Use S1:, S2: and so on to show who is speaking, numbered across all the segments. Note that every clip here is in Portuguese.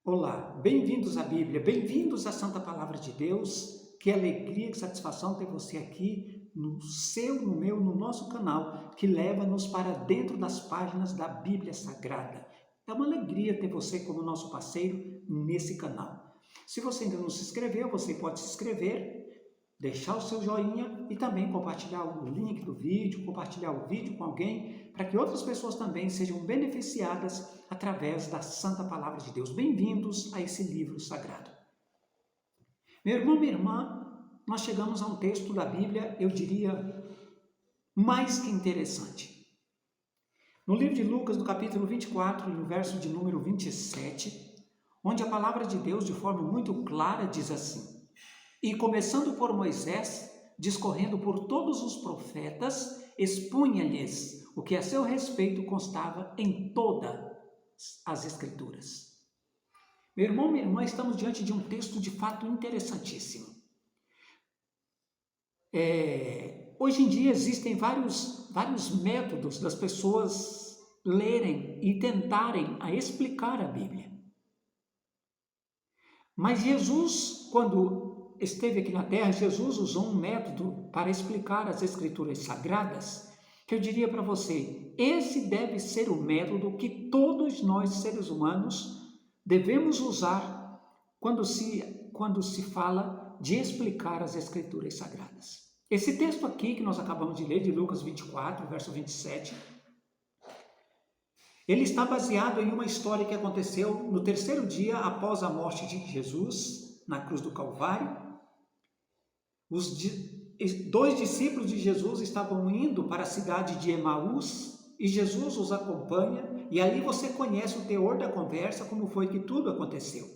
S1: Olá, bem-vindos à Bíblia, bem-vindos à Santa Palavra de Deus. Que alegria, que satisfação ter você aqui no seu, no meu, no nosso canal, que leva-nos para dentro das páginas da Bíblia Sagrada. É uma alegria ter você como nosso parceiro nesse canal. Se você ainda não se inscreveu, você pode se inscrever, deixar o seu joinha e também compartilhar o link do vídeo, compartilhar o vídeo com alguém, para que outras pessoas também sejam beneficiadas através da Santa Palavra de Deus. Bem-vindos a esse livro sagrado. Meu irmão, minha irmã, nós chegamos a um texto da Bíblia, eu diria, mais que interessante. No livro de Lucas, no capítulo 24, no verso de número 27, onde a palavra de Deus, de forma muito clara, diz assim: E começando por Moisés, discorrendo por todos os profetas, expunha-lhes o que a seu respeito constava em todas as Escrituras. Meu irmão, minha irmã, estamos diante de um texto de fato interessantíssimo. Hoje em dia existem vários métodos das pessoas lerem e tentarem a explicar a Bíblia. Mas Jesus, quando esteve aqui na Terra, Jesus usou um método para explicar as Escrituras Sagradas, que eu diria para você, esse deve ser o método que todos nós, seres humanos, devemos usar quando se fala de explicar as Escrituras Sagradas. Esse texto aqui que nós acabamos de ler, de Lucas 24, verso 27, ele está baseado em uma história que aconteceu no terceiro dia após a morte de Jesus, na cruz do Calvário. Os dois discípulos de Jesus estavam indo para a cidade de Emaús e Jesus os acompanha, e ali você conhece o teor da conversa, como foi que tudo aconteceu.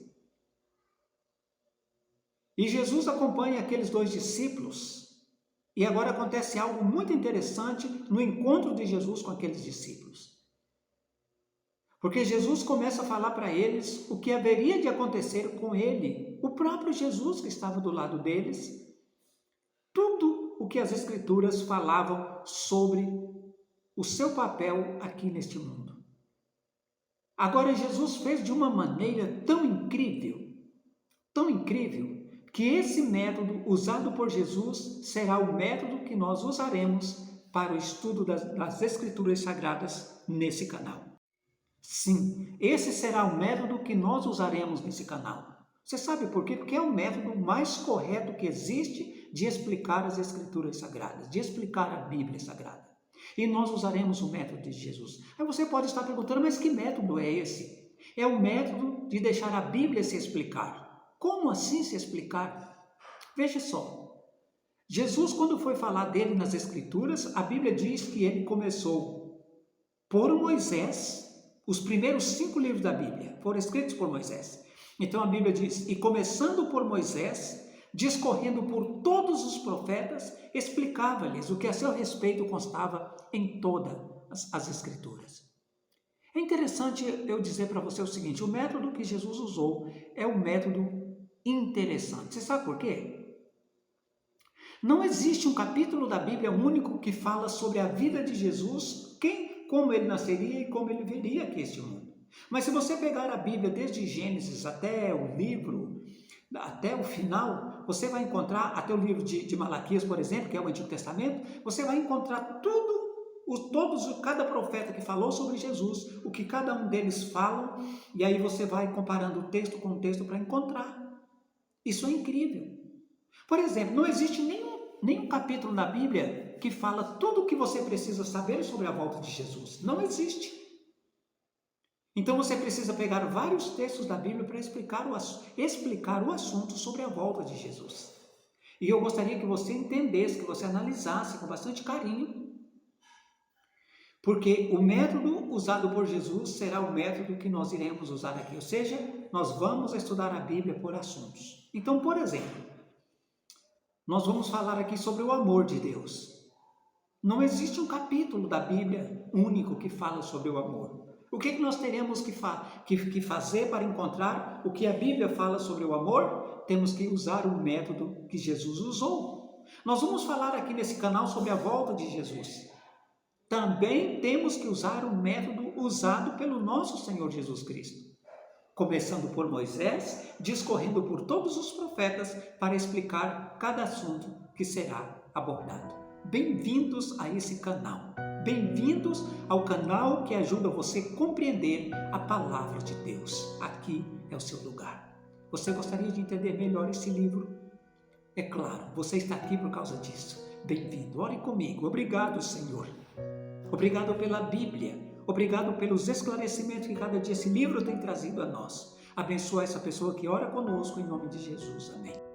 S1: E Jesus acompanha aqueles dois discípulos, e agora acontece algo muito interessante no encontro de Jesus com aqueles discípulos. Porque Jesus começa a falar para eles o que haveria de acontecer com ele, o próprio Jesus que estava do lado deles, tudo o que as Escrituras falavam sobre o seu papel aqui neste mundo. Agora Jesus fez de uma maneira tão incrível, que esse método usado por Jesus será o método que nós usaremos para o estudo das Escrituras Sagradas nesse canal. Sim, esse será o método que nós usaremos nesse canal. Você sabe por quê? Porque é o método mais correto que existe de explicar as Escrituras Sagradas, de explicar a Bíblia Sagrada. E nós usaremos o método de Jesus. Aí você pode estar perguntando, mas que método é esse? É o método de deixar a Bíblia se explicar. Como assim se explicar? Veja só. Jesus, quando foi falar dele nas Escrituras, a Bíblia diz que ele começou por Moisés. Os primeiros 5 livros da Bíblia foram escritos por Moisés. Então a Bíblia diz, e começando por Moisés, discorrendo por todos os profetas, explicava-lhes o que a seu respeito constava em todas as Escrituras. É interessante eu dizer para você o seguinte, o método que Jesus usou é um método interessante. Você sabe por quê? Não existe um capítulo da Bíblia único que fala sobre a vida de Jesus, como ele nasceria e como ele viria aqui este mundo. Mas se você pegar a Bíblia desde Gênesis até o livro, até o final, você vai encontrar, até o livro de Malaquias, por exemplo, que é o Antigo Testamento, você vai encontrar cada profeta que falou sobre Jesus, o que cada um deles falam, e aí você vai comparando o texto com o texto para encontrar. Isso é incrível. Por exemplo, não existe nenhum capítulo na Bíblia que fala tudo o que você precisa saber sobre a volta de Jesus. Não existe. Então você precisa pegar vários textos da Bíblia para explicar o assunto sobre a volta de Jesus. E eu gostaria que você entendesse, que você analisasse com bastante carinho, porque o método usado por Jesus será o método que nós iremos usar aqui. Ou seja, nós vamos estudar a Bíblia por assuntos. Então, por exemplo, nós vamos falar aqui sobre o amor de Deus. Não existe um capítulo da Bíblia único que fala sobre o amor. O que nós teremos que fazer para encontrar o que a Bíblia fala sobre o amor? Temos que usar o método que Jesus usou. Nós vamos falar aqui nesse canal sobre a volta de Jesus. Também temos que usar o método usado pelo nosso Senhor Jesus Cristo. começando por Moisés, discorrendo por todos os profetas para explicar cada assunto que será abordado. Bem-vindos a esse canal. Bem-vindos ao canal que ajuda você a compreender a palavra de Deus. Aqui é o seu lugar. Você gostaria de entender melhor esse livro? É claro, você está aqui por causa disso. Bem-vindo, ore comigo. Obrigado, Senhor. Obrigado pela Bíblia. Obrigado pelos esclarecimentos que cada dia esse livro tem trazido a nós. Abençoa essa pessoa que ora conosco em nome de Jesus. Amém.